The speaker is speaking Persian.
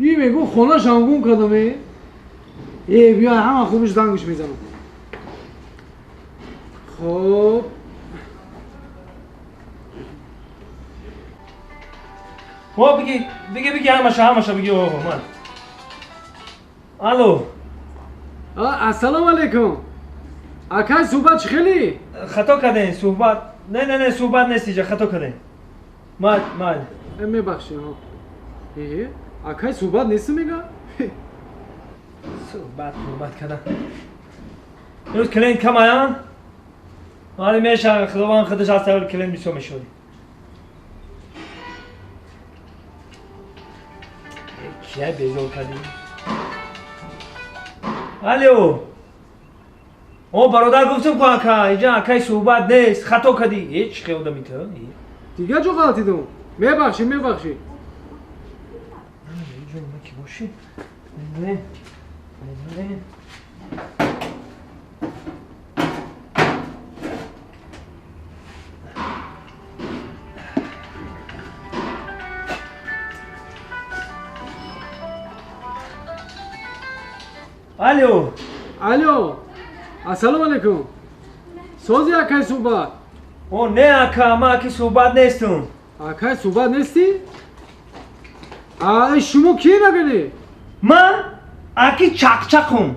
این میگو خونه شامگون کدومه؟ بیا همه خوبش دنگش میزنم. خب بگی همشه بگی آقا من. الو السلام علیکم. اکای صحبت خیلی خطا کردین صحبت. نه صحبت نیست اینجا، خطا کردین. ماد میبخشی ها. اکای صحبت نیست میگه؟ صحبت کردن. امروز کلین کم آیان؟ حالی میشه خداوند خودش از طور کلین بیشتر میشونی. کیه بیزار کردی؟ الو برادر گفتم که اکا اینجا اکای صحبت نیست، خطا کردی. هیچ خیلی میتو دیگه جو غلطی دوم. میبخشی اینجا کی باشی؟ نه الو السلام علیکم. سوزی اکای صحبت. نه اکا ما اکی صحبت نیستم. اکای صحبت نیستی؟ شما کی نگنی؟ من اکی چاقچاقم.